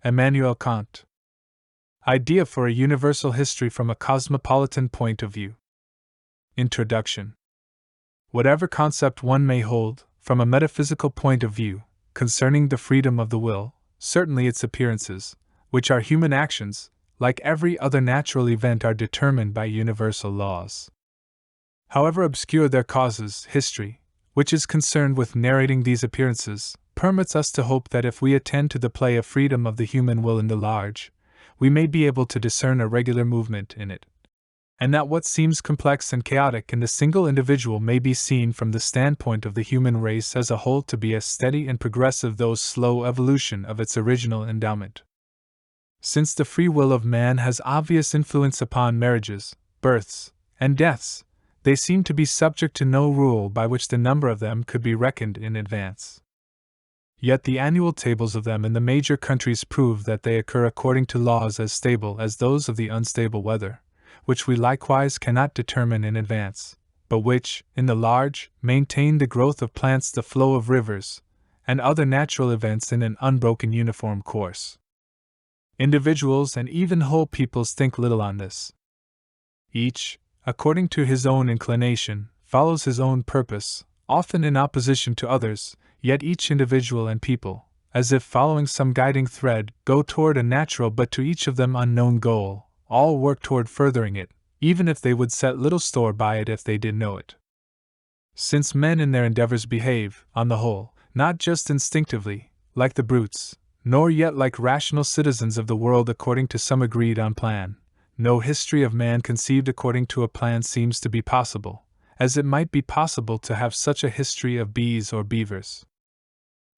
Immanuel Kant. Idea for a Universal History from a Cosmopolitan Point of View. Introduction. Whatever concept one may hold, from a metaphysical point of view, concerning the freedom of the will, certainly its appearances, which are human actions, like every other natural event, are determined by universal laws. However obscure their causes, history, which is concerned with narrating these appearances, permits us to hope that if we attend to the play of freedom of the human will in the large, we may be able to discern a regular movement in it, and that what seems complex and chaotic in the single individual may be seen from the standpoint of the human race as a whole to be a steady and progressive though slow evolution of its original endowment. Since the free will of man has obvious influence upon marriages, births, and deaths, they seem to be subject to no rule by which the number of them could be reckoned in advance. Yet the annual tables of them in the major countries prove that they occur according to laws as stable as those of the unstable weather, which we likewise cannot determine in advance, but which, in the large, maintain the growth of plants, the flow of rivers, and other natural events in an unbroken uniform course. Individuals and even whole peoples think little on this. Each, according to his own inclination, follows his own purpose, often in opposition to others, yet each individual and people, as if following some guiding thread, go toward a natural but to each of them unknown goal. All work toward furthering it, even if they would set little store by it if they did know it. Since men in their endeavors behave, on the whole, not just instinctively, like the brutes, nor yet like rational citizens of the world according to some agreed on plan, no history of man conceived according to a plan seems to be possible, as it might be possible to have such a history of bees or beavers.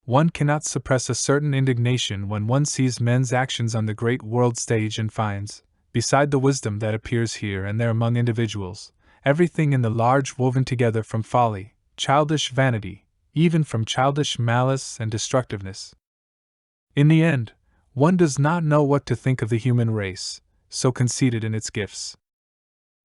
One cannot suppress a certain indignation when one sees men's actions on the great world stage and finds, beside the wisdom that appears here and there among individuals, everything in the large woven together from folly, childish vanity, even from childish malice and destructiveness. In the end, one does not know what to think of the human race, so conceited in its gifts.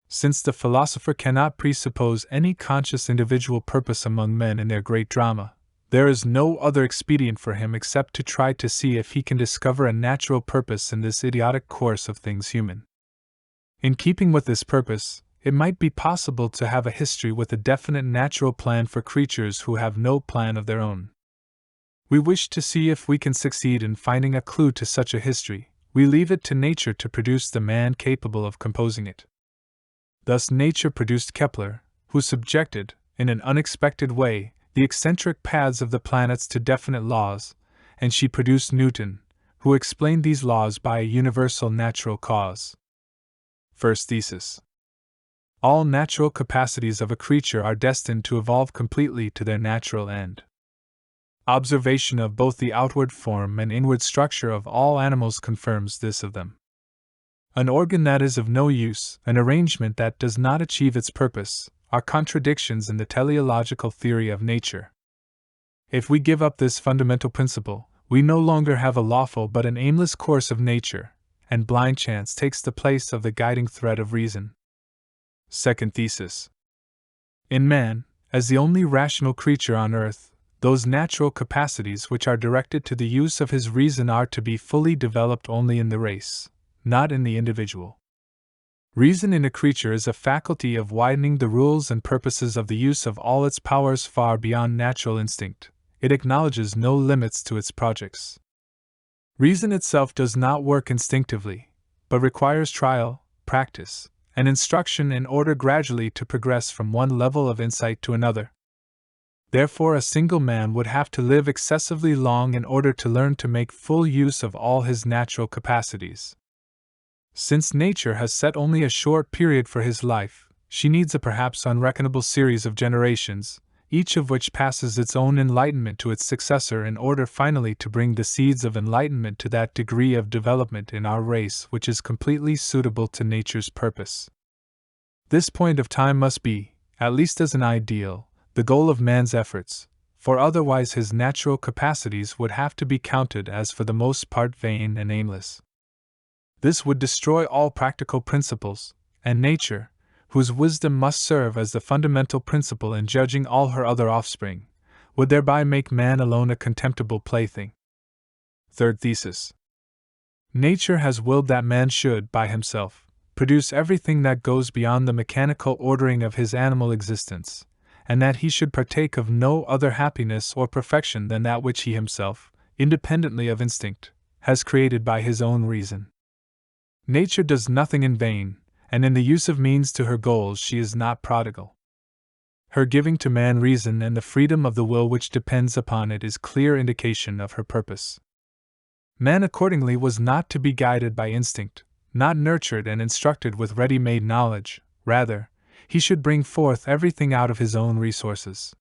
Since the philosopher cannot presuppose any conscious individual purpose among men in their great drama, there is no other expedient for him except to try to see if he can discover a natural purpose in this idiotic course of things human. In keeping with this purpose, it might be possible to have a history with a definite natural plan for creatures who have no plan of their own. We wish to see if we can succeed in finding a clue to such a history. We leave it to nature to produce the man capable of composing it. Thus nature produced Kepler, who subjected, in an unexpected way, the eccentric paths of the planets to definite laws, and she produced Newton, who explained these laws by a universal natural cause. First thesis. All natural capacities of a creature are destined to evolve completely to their natural end. Observation of both the outward form and inward structure of all animals confirms this of them. An organ that is of no use, an arrangement that does not achieve its purpose, are contradictions in the teleological theory of nature. If we give up this fundamental principle, we no longer have a lawful but an aimless course of nature, and blind chance takes the place of the guiding thread of reason. Second thesis. In man, as the only rational creature on earth, those natural capacities which are directed to the use of his reason are to be fully developed only in the race, not in the individual. Reason in a creature is a faculty of widening the rules and purposes of the use of all its powers far beyond natural instinct. It acknowledges no limits to its projects. Reason itself does not work instinctively, but requires trial, practice, and instruction in order gradually to progress from one level of insight to another. Therefore, a single man would have to live excessively long in order to learn to make full use of all his natural capacities. Since nature has set only a short period for his life, she needs a perhaps unreckonable series of generations, each of which passes its own enlightenment to its successor in order finally to bring the seeds of enlightenment to that degree of development in our race which is completely suitable to nature's purpose. This point of time must be, at least as an ideal, the goal of man's efforts, for otherwise his natural capacities would have to be counted as for the most part vain and aimless. This would destroy all practical principles, and nature, whose wisdom must serve as the fundamental principle in judging all her other offspring, would thereby make man alone a contemptible plaything. Third thesis. Nature has willed that man should, by himself, produce everything that goes beyond the mechanical ordering of his animal existence, and that he should partake of no other happiness or perfection than that which he himself, independently of instinct, has created by his own reason. Nature does nothing in vain, and in the use of means to her goals she is not prodigal. Her giving to man reason and the freedom of the will which depends upon it is clear indication of her purpose. Man accordingly was not to be guided by instinct, not nurtured and instructed with ready-made knowledge, rather, he should bring forth everything out of his own resources.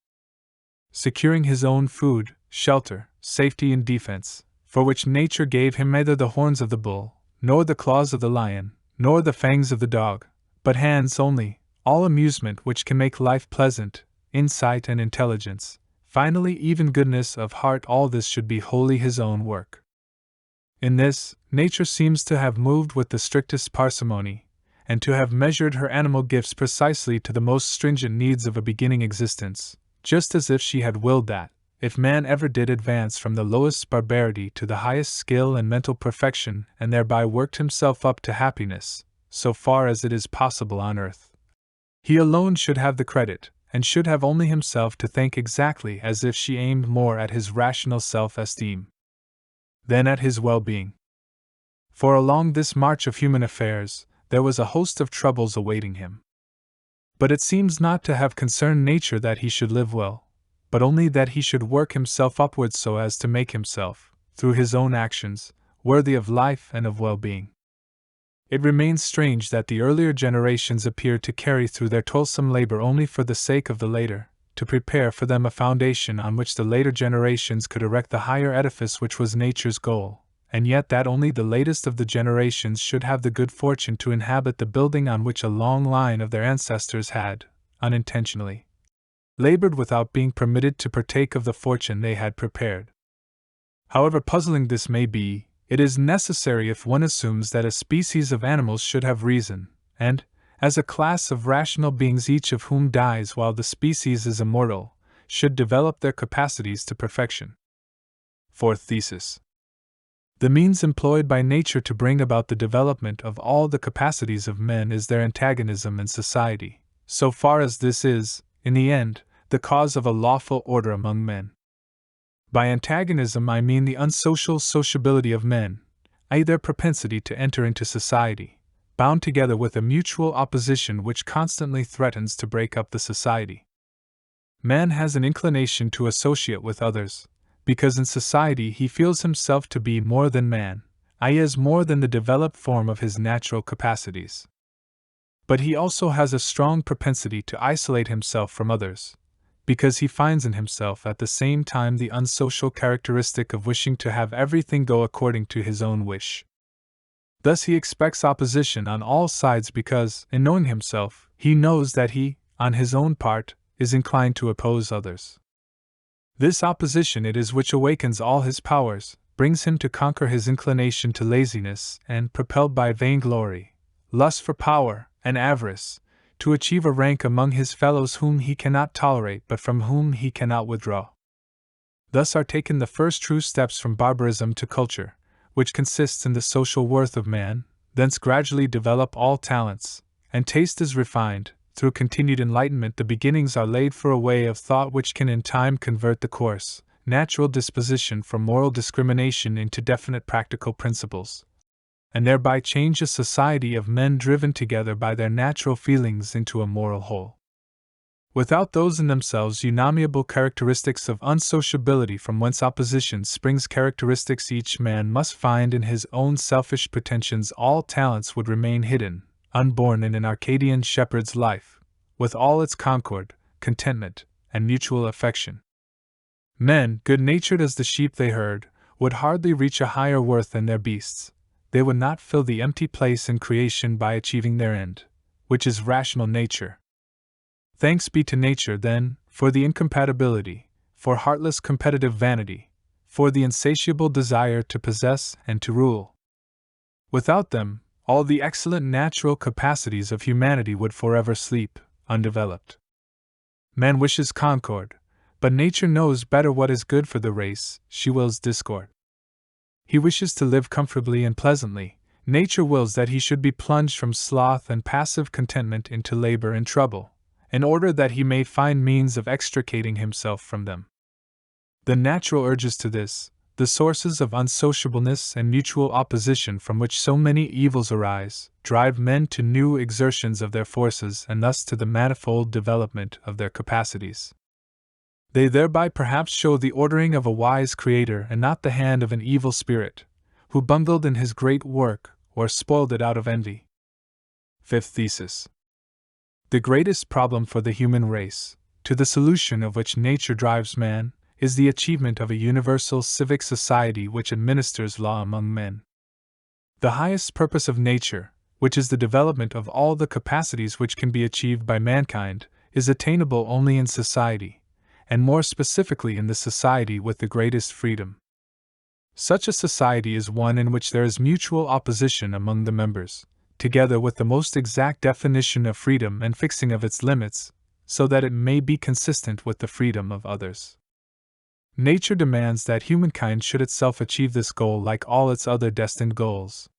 Securing his own food, shelter, safety and defense, for which nature gave him neither the horns of the bull, nor the claws of the lion, nor the fangs of the dog, but hands only, all amusement which can make life pleasant, insight and intelligence, finally even goodness of heart, all this should be wholly his own work. In this, nature seems to have moved with the strictest parsimony, and to have measured her animal gifts precisely to the most stringent needs of a beginning existence, just as if she had willed that, if man ever did advance from the lowest barbarity to the highest skill and mental perfection and thereby worked himself up to happiness, so far as it is possible on earth, he alone should have the credit, and should have only himself to thank, exactly as if she aimed more at his rational self-esteem than at his well-being. For along this march of human affairs, there was a host of troubles awaiting him. But it seems not to have concerned nature that he should live well, but only that he should work himself upwards so as to make himself, through his own actions, worthy of life and of well-being. It remains strange that the earlier generations appeared to carry through their toilsome labor only for the sake of the later, to prepare for them a foundation on which the later generations could erect the higher edifice which was nature's goal, and yet that only the latest of the generations should have the good fortune to inhabit the building on which a long line of their ancestors had, unintentionally, labored without being permitted to partake of the fortune they had prepared. However puzzling this may be, it is necessary if one assumes that a species of animals should have reason, and, as a class of rational beings each of whom dies while the species is immortal, should develop their capacities to perfection. Fourth thesis. The means employed by nature to bring about the development of all the capacities of men is their antagonism in society, so far as this is, in the end, the cause of a lawful order among men. By antagonism I mean the unsocial sociability of men, i.e. their propensity to enter into society, bound together with a mutual opposition which constantly threatens to break up the society. Man has an inclination to associate with others, because in society he feels himself to be more than man, i.e. as more than the developed form of his natural capacities. But he also has a strong propensity to isolate himself from others, because he finds in himself at the same time the unsocial characteristic of wishing to have everything go according to his own wish. Thus he expects opposition on all sides because, in knowing himself, he knows that he, on his own part, is inclined to oppose others. This opposition it is which awakens all his powers, brings him to conquer his inclination to laziness, and, propelled by vainglory, lust for power, and avarice, to achieve a rank among his fellows whom he cannot tolerate but from whom he cannot withdraw. Thus are taken the first true steps from barbarism to culture, which consists in the social worth of man, thence gradually develop all talents, and taste is refined. Through continued enlightenment the beginnings are laid for a way of thought which can in time convert the coarse, natural disposition from moral discrimination into definite practical principles, and thereby change a society of men driven together by their natural feelings into a moral whole. Without those in themselves unamiable characteristics of unsociability from whence opposition springs, characteristics each man must find in his own selfish pretensions, all talents would remain hidden, unborn in an Arcadian shepherd's life, with all its concord, contentment, and mutual affection. Men, good-natured as the sheep they herd, would hardly reach a higher worth than their beasts. They would not fill the empty place in creation by achieving their end, which is rational nature. Thanks be to nature, then, for the incompatibility, for heartless competitive vanity, for the insatiable desire to possess and to rule. Without them, all the excellent natural capacities of humanity would forever sleep, undeveloped. Man wishes concord, but nature knows better what is good for the race, she wills discord. He wishes to live comfortably and pleasantly. Nature wills that he should be plunged from sloth and passive contentment into labor and trouble, in order that he may find means of extricating himself from them. The natural urges to this, the sources of unsociableness and mutual opposition from which so many evils arise, drive men to new exertions of their forces and thus to the manifold development of their capacities. They thereby perhaps show the ordering of a wise creator and not the hand of an evil spirit, who bungled in his great work or spoiled it out of envy. Fifth thesis. The greatest problem for the human race, to the solution of which nature drives man, is the achievement of a universal civic society which administers law among men. The highest purpose of nature, which is the development of all the capacities which can be achieved by mankind, is attainable only in society, and more specifically in the society with the greatest freedom. Such a society is one in which there is mutual opposition among the members, together with the most exact definition of freedom and fixing of its limits, so that it may be consistent with the freedom of others. Nature demands that humankind should itself achieve this goal like all its other destined goals.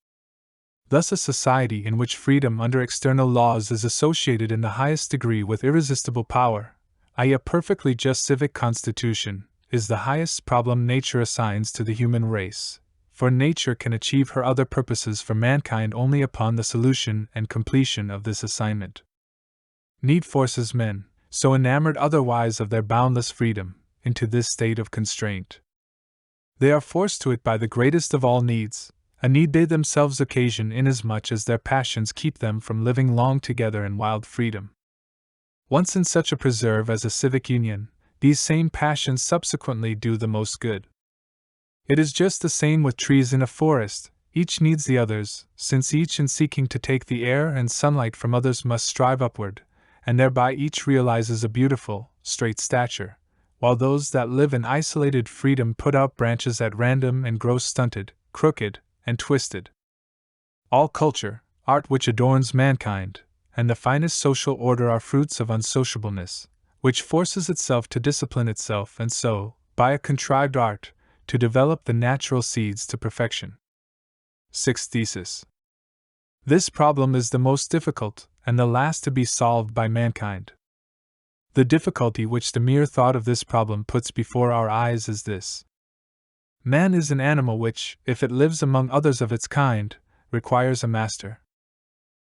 Thus, a society in which freedom under external laws is associated in the highest degree with irresistible power, i.e., a perfectly just civic constitution, is the highest problem nature assigns to the human race, for nature can achieve her other purposes for mankind only upon the solution and completion of this assignment. Need forces men, so enamored otherwise of their boundless freedom, into this state of constraint. They are forced to it by the greatest of all needs, a need they themselves occasion inasmuch as their passions keep them from living long together in wild freedom. Once in such a preserve as a civic union, these same passions subsequently do the most good. It is just the same with trees in a forest, each needs the others, since each in seeking to take the air and sunlight from others must strive upward, and thereby each realizes a beautiful, straight stature, while those that live in isolated freedom put out branches at random and grow stunted, crooked, and twisted. All culture, art which adorns mankind, and the finest social order are fruits of unsociableness, which forces itself to discipline itself and so, by a contrived art, to develop the natural seeds to perfection. Sixth thesis. This problem is the most difficult, and the last to be solved by mankind. The difficulty which the mere thought of this problem puts before our eyes is this. Man is an animal which, if it lives among others of its kind, requires a master.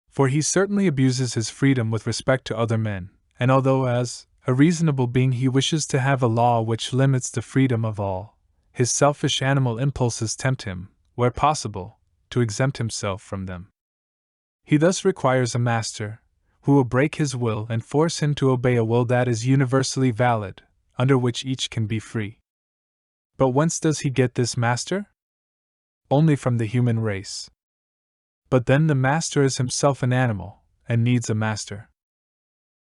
For he certainly abuses his freedom with respect to other men, and although as a reasonable being he wishes to have a law which limits the freedom of all, his selfish animal impulses tempt him, where possible, to exempt himself from them. He thus requires a master, who will break his will and force him to obey a will that is universally valid, under which each can be free. But whence does he get this master? Only from the human race. But then the master is himself an animal, and needs a master.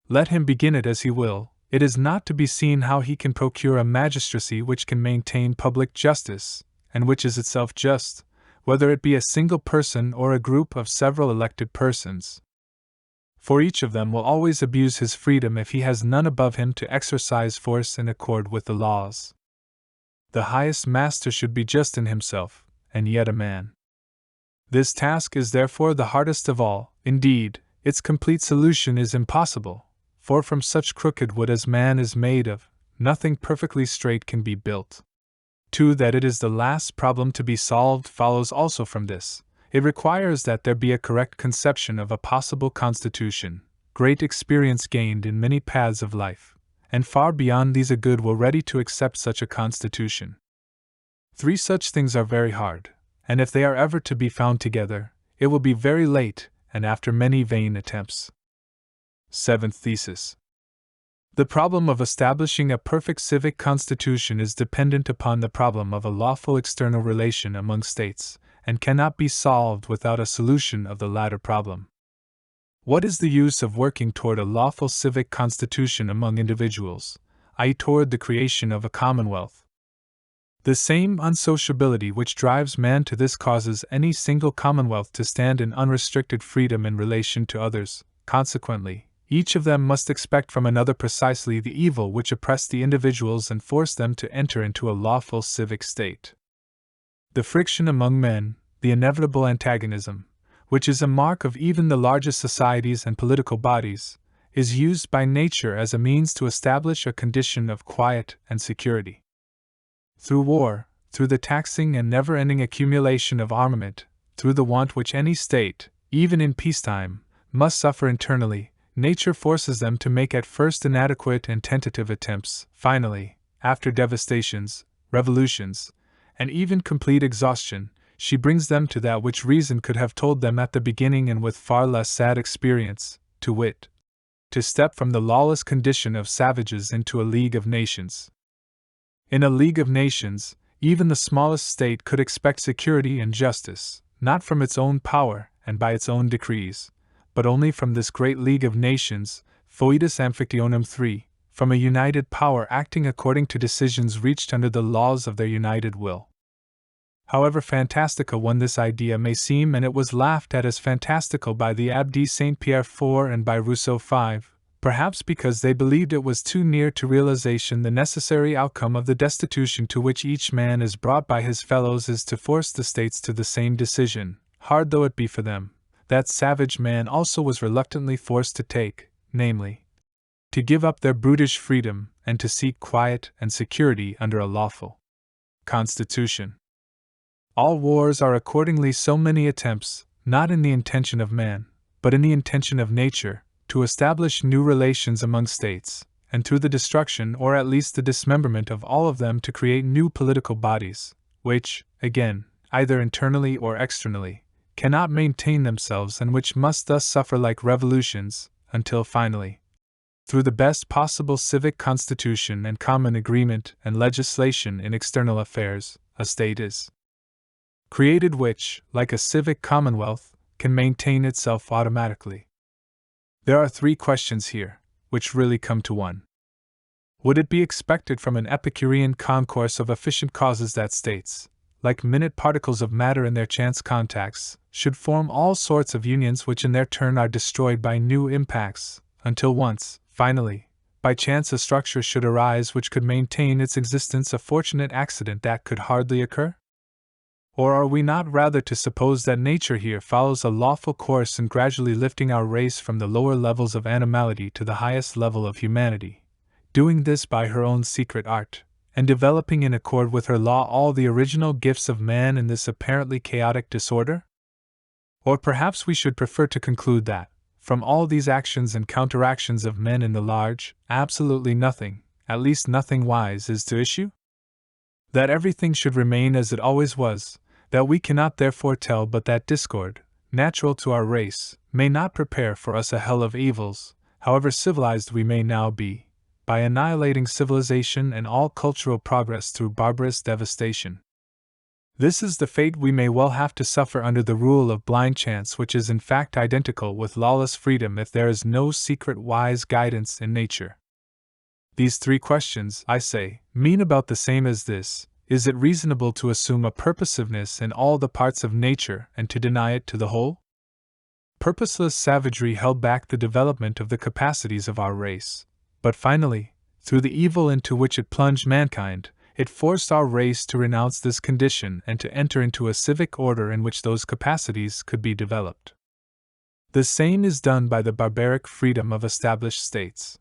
Let him begin it as he will, it is not to be seen how he can procure a magistracy which can maintain public justice, and which is itself just, whether it be a single person or a group of several elected persons. For each of them will always abuse his freedom if he has none above him to exercise force in accord with the laws. The highest master should be just in himself, and yet a man. This task is therefore the hardest of all, indeed, its complete solution is impossible, for from such crooked wood as man is made of, nothing perfectly straight can be built. 2. That it is the last problem to be solved follows also from this. It requires that there be a correct conception of a possible constitution, great experience gained in many paths of life, and far beyond these a good will ready to accept such a constitution. 3. Such things are very hard, and if they are ever to be found together, it will be very late, and after many vain attempts. Seventh thesis. The problem of establishing a perfect civic constitution is dependent upon the problem of a lawful external relation among states, and cannot be solved without a solution of the latter problem. What is the use of working toward a lawful civic constitution among individuals, i.e., toward the creation of a commonwealth? The same unsociability which drives man to this causes any single commonwealth to stand in unrestricted freedom in relation to others. Consequently, each of them must expect from another precisely the evil which oppressed the individuals and forced them to enter into a lawful civic state. The friction among men, the inevitable antagonism, which is a mark of even the largest societies and political bodies, is used by nature as a means to establish a condition of quiet and security. Through war, through the taxing and never-ending accumulation of armament, through the want which any state, even in peacetime, must suffer internally, nature forces them to make at first inadequate and tentative attempts. Finally, after devastations, revolutions, and even complete exhaustion, she brings them to that which reason could have told them at the beginning and with far less sad experience, to wit, to step from the lawless condition of savages into a League of Nations. In a League of Nations, even the smallest state could expect security and justice, not from its own power and by its own decrees, but only from this great League of Nations, foedus amphictionum 3, from a united power acting according to decisions reached under the laws of their united will. However fantastical one this idea may seem, and it was laughed at as fantastical by the Abbe Saint Pierre IV and by Rousseau V, perhaps because they believed it was too near to realization, the necessary outcome of the destitution to which each man is brought by his fellows is to force the states to the same decision, hard though it be for them, that savage man also was reluctantly forced to take, namely, to give up their brutish freedom and to seek quiet and security under a lawful constitution. All wars are accordingly so many attempts, not in the intention of man, but in the intention of nature, to establish new relations among states, and through the destruction or at least the dismemberment of all of them to create new political bodies, which, again, either internally or externally, cannot maintain themselves and which must thus suffer like revolutions, until finally, through the best possible civic constitution and common agreement and legislation in external affairs, a state is created which, like a civic commonwealth, can maintain itself automatically. There are three questions here, which really come to one. Would it be expected from an Epicurean concourse of efficient causes that states, like minute particles of matter in their chance contacts, should form all sorts of unions which in their turn are destroyed by new impacts, until once, finally, by chance a structure should arise which could maintain its existence, a fortunate accident that could hardly occur? Or are we not rather to suppose that nature here follows a lawful course in gradually lifting our race from the lower levels of animality to the highest level of humanity, doing this by her own secret art, and developing in accord with her law all the original gifts of man in this apparently chaotic disorder? Or perhaps we should prefer to conclude that, from all these actions and counteractions of men in the large, absolutely nothing, at least nothing wise, is to issue? That everything should remain as it always was, that we cannot therefore tell but that discord, natural to our race, may not prepare for us a hell of evils, however civilized we may now be, by annihilating civilization and all cultural progress through barbarous devastation. This is the fate we may well have to suffer under the rule of blind chance, which is in fact identical with lawless freedom if there is no secret wise guidance in nature. These three questions, I say, mean about the same as this: is it reasonable to assume a purposiveness in all the parts of nature and to deny it to the whole? Purposeless savagery held back the development of the capacities of our race, but finally, through the evil into which it plunged mankind, it forced our race to renounce this condition and to enter into a civic order in which those capacities could be developed. The same is done by the barbaric freedom of established states.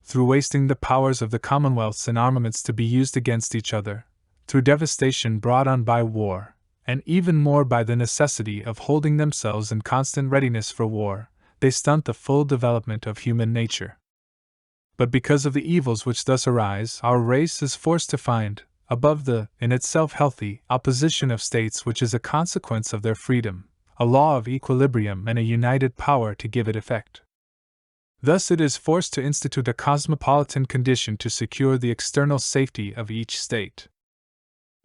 Through wasting the powers of the commonwealths in armaments to be used against each other, through devastation brought on by war, and even more by the necessity of holding themselves in constant readiness for war, they stunt the full development of human nature. But because of the evils which thus arise, our race is forced to find, above the, in itself healthy, opposition of states which is a consequence of their freedom, a law of equilibrium and a united power to give it effect. Thus it is forced to institute a cosmopolitan condition to secure the external safety of each state.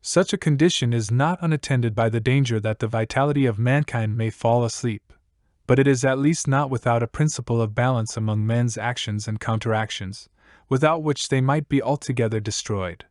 Such a condition is not unattended by the danger that the vitality of mankind may fall asleep, but it is at least not without a principle of balance among men's actions and counteractions, without which they might be altogether destroyed.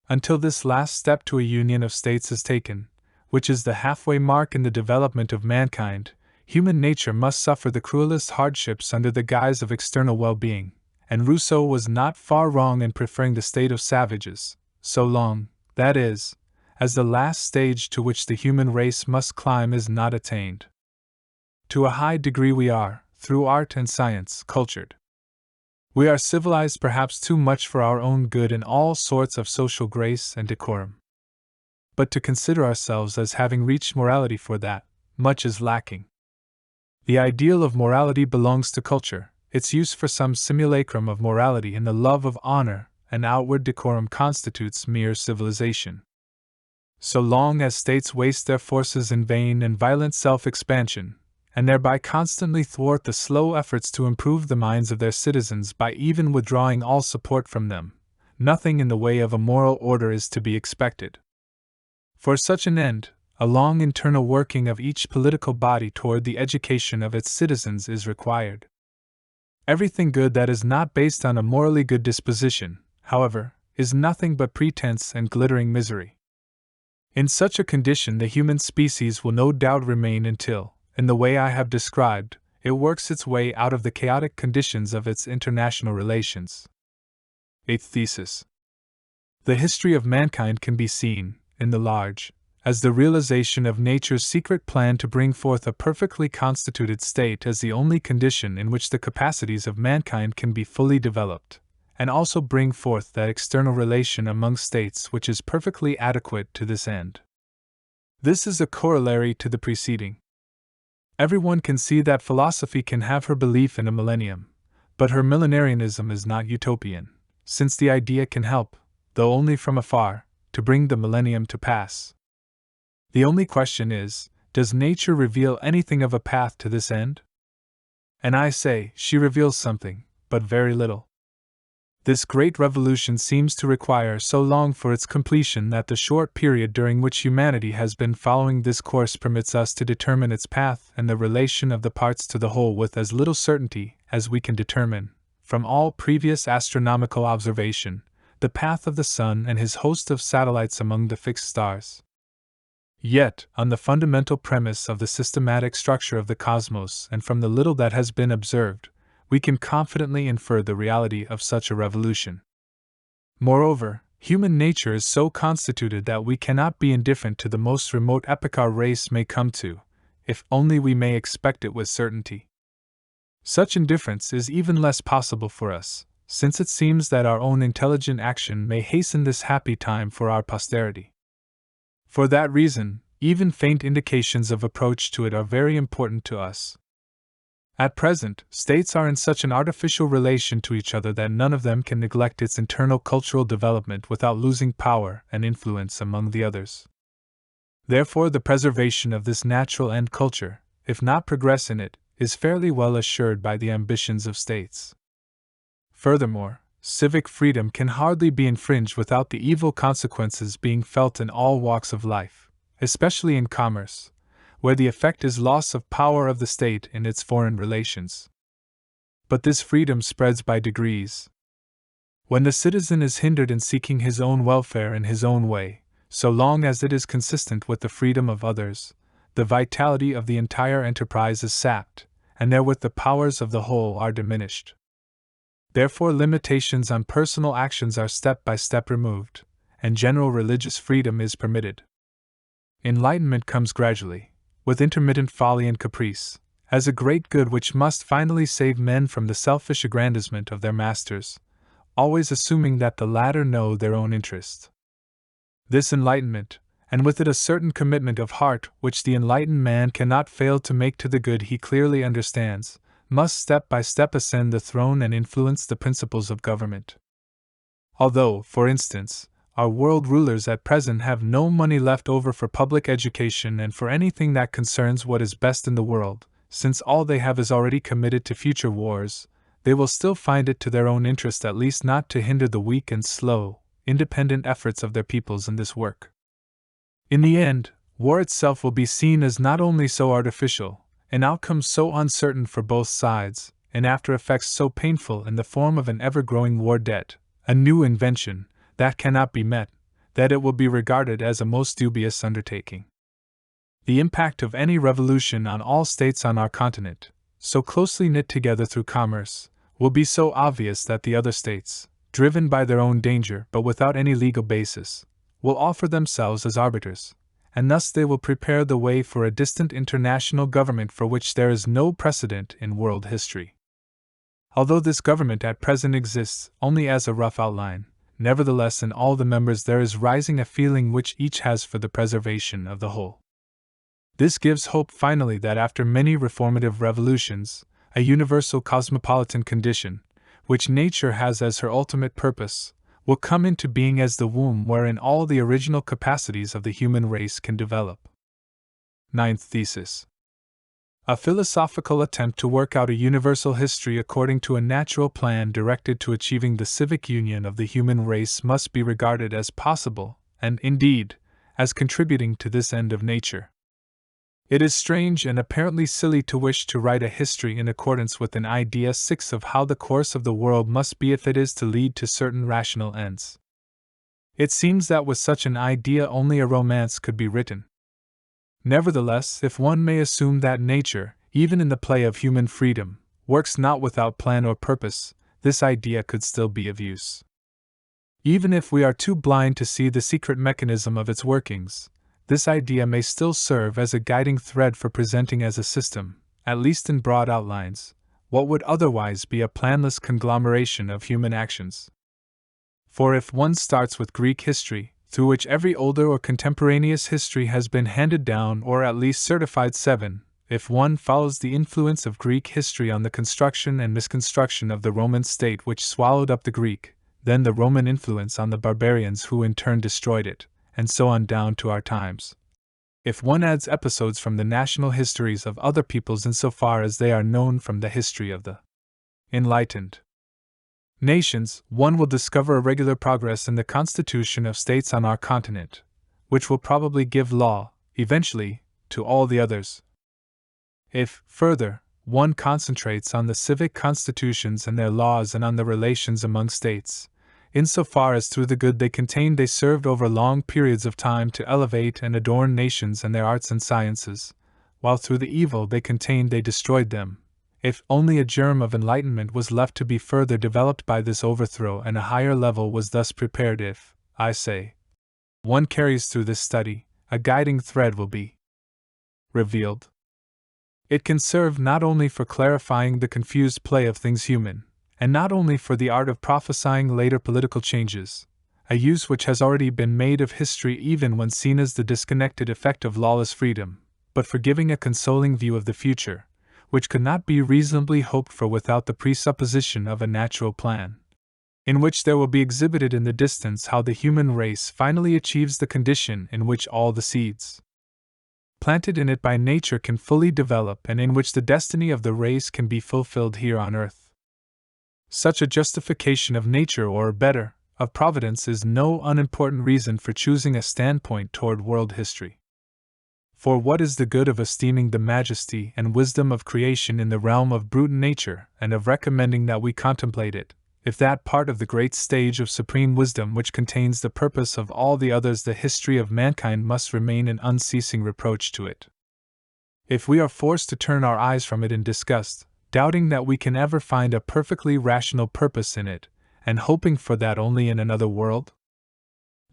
Until this last step to a union of states is taken, which is the halfway mark in the development of mankind, human nature must suffer the cruelest hardships under the guise of external well-being, and Rousseau was not far wrong in preferring the state of savages, so long, that is, as the last stage to which the human race must climb is not attained. To a high degree we are, through art and science, cultured. We are civilized perhaps too much for our own good in all sorts of social grace and decorum. But to consider ourselves as having reached morality, for that, much is lacking. The ideal of morality belongs to culture, its use for some simulacrum of morality in the love of honor and outward decorum constitutes mere civilization. So long as states waste their forces in vain and violent self-expansion, and thereby constantly thwart the slow efforts to improve the minds of their citizens by even withdrawing all support from them, nothing in the way of a moral order is to be expected. For such an end, a long internal working of each political body toward the education of its citizens is required. Everything good that is not based on a morally good disposition, however, is nothing but pretense and glittering misery. In such a condition the human species will no doubt remain until, in the way I have described, it works its way out of the chaotic conditions of its international relations. 8th thesis. The history of mankind can be seen, in the large, as the realization of nature's secret plan to bring forth a perfectly constituted state as the only condition in which the capacities of mankind can be fully developed, and also bring forth that external relation among states which is perfectly adequate to this end. This is a corollary to the preceding. Everyone can see that philosophy can have her belief in a millennium, but her millenarianism is not utopian, since the idea can help, though only from afar, to bring the millennium to pass. The only question is, does nature reveal anything of a path to this end? And I say, she reveals something, but very little. This great revolution seems to require so long for its completion that the short period during which humanity has been following this course permits us to determine its path and the relation of the parts to the whole with as little certainty as we can determine, from all previous astronomical observation, the path of the Sun and his host of satellites among the fixed stars. Yet, on the fundamental premise of the systematic structure of the cosmos and from the little that has been observed, we can confidently infer the reality of such a revolution. Moreover, human nature is so constituted that we cannot be indifferent to the most remote epoch our race may come to, if only we may expect it with certainty. Such indifference is even less possible for us, since it seems that our own intelligent action may hasten this happy time for our posterity. For that reason, even faint indications of approach to it are very important to us. At present, states are in such an artificial relation to each other that none of them can neglect its internal cultural development without losing power and influence among the others. Therefore, the preservation of this natural end culture, if not progress in it, is fairly well assured by the ambitions of states. Furthermore, civic freedom can hardly be infringed without the evil consequences being felt in all walks of life, especially in commerce, where the effect is loss of power of the state in its foreign relations. But this freedom spreads by degrees. When the citizen is hindered in seeking his own welfare in his own way, so long as it is consistent with the freedom of others, the vitality of the entire enterprise is sapped, and therewith the powers of the whole are diminished. Therefore, limitations on personal actions are step by step removed, and general religious freedom is permitted. Enlightenment comes gradually, with intermittent folly and caprice, as a great good which must finally save men from the selfish aggrandizement of their masters, always assuming that the latter know their own interest. This enlightenment, and with it a certain commitment of heart which the enlightened man cannot fail to make to the good he clearly understands, must step by step ascend the throne and influence the principles of government. Although, for instance, our world rulers at present have no money left over for public education and for anything that concerns what is best in the world, since all they have is already committed to future wars, they will still find it to their own interest at least not to hinder the weak and slow, independent efforts of their peoples in this work. In the end, war itself will be seen as not only so artificial, an outcome so uncertain for both sides, and after effects so painful in the form of an ever-growing war debt, a new invention, that cannot be met, that it will be regarded as a most dubious undertaking. The impact of any revolution on all states on our continent, so closely knit together through commerce, will be so obvious that the other states, driven by their own danger but without any legal basis, will offer themselves as arbiters, and thus they will prepare the way for a distant international government for which there is no precedent in world history. Although this government at present exists only as a rough outline, nevertheless in all the members there is rising a feeling which each has for the preservation of the whole. This gives hope finally that after many reformative revolutions, a universal cosmopolitan condition, which nature has as her ultimate purpose, will come into being as the womb wherein all the original capacities of the human race can develop. Ninth thesis. A philosophical attempt to work out a universal history according to a natural plan directed to achieving the civic union of the human race must be regarded as possible, and, indeed, as contributing to this end of nature. It is strange and apparently silly to wish to write a history in accordance with an idea 6 of how the course of the world must be if it is to lead to certain rational ends. It seems that with such an idea only a romance could be written. Nevertheless, if one may assume that nature, even in the play of human freedom, works not without plan or purpose, this idea could still be of use. Even if we are too blind to see the secret mechanism of its workings, this idea may still serve as a guiding thread for presenting as a system, at least in broad outlines, what would otherwise be a planless conglomeration of human actions. For if one starts with Greek history, through which every older or contemporaneous history has been handed down or at least certified 7, if one follows the influence of Greek history on the construction and misconstruction of the Roman state which swallowed up the Greek, then the Roman influence on the barbarians who in turn destroyed it, and so on down to our times. If one adds episodes from the national histories of other peoples insofar as they are known from the history of the enlightened nations, one will discover a regular progress in the constitution of states on our continent, which will probably give law, eventually, to all the others. If, further, one concentrates on the civic constitutions and their laws and on the relations among states, insofar as through the good they contained they served over long periods of time to elevate and adorn nations and their arts and sciences, while through the evil they contained they destroyed them, if only a germ of enlightenment was left to be further developed by this overthrow and a higher level was thus prepared, if, I say, one carries through this study, a guiding thread will be revealed. It can serve not only for clarifying the confused play of things human, and not only for the art of prophesying later political changes, a use which has already been made of history even when seen as the disconnected effect of lawless freedom, but for giving a consoling view of the future, which could not be reasonably hoped for without the presupposition of a natural plan, in which there will be exhibited in the distance how the human race finally achieves the condition in which all the seeds planted in it by nature can fully develop and in which the destiny of the race can be fulfilled here on earth. Such a justification of nature, or better, of providence, is no unimportant reason for choosing a standpoint toward world history. For what is the good of esteeming the majesty and wisdom of creation in the realm of brute nature, and of recommending that we contemplate it, if that part of the great stage of supreme wisdom which contains the purpose of all the others, the history of mankind, must remain an unceasing reproach to it? If we are forced to turn our eyes from it in disgust, doubting that we can ever find a perfectly rational purpose in it, and hoping for that only in another world?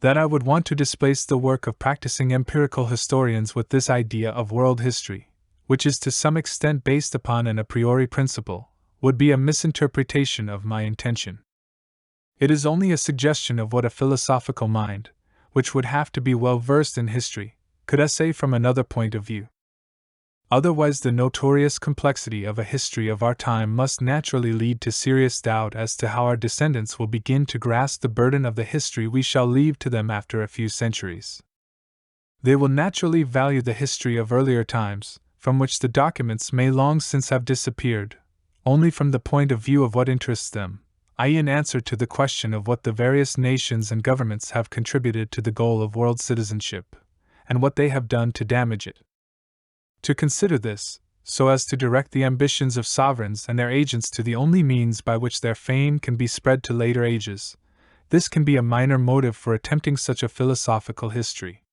That I would want to displace the work of practicing empirical historians with this idea of world history, which is to some extent based upon an a priori principle, would be a misinterpretation of my intention. It is only a suggestion of what a philosophical mind, which would have to be well versed in history, could essay from another point of view. Otherwise, the notorious complexity of a history of our time must naturally lead to serious doubt as to how our descendants will begin to grasp the burden of the history we shall leave to them after a few centuries. They will naturally value the history of earlier times, from which the documents may long since have disappeared, only from the point of view of what interests them, i.e., in answer to the question of what the various nations and governments have contributed to the goal of world citizenship, and what they have done to damage it. To consider this, so as to direct the ambitions of sovereigns and their agents to the only means by which their fame can be spread to later ages, this can be a minor motive for attempting such a philosophical history.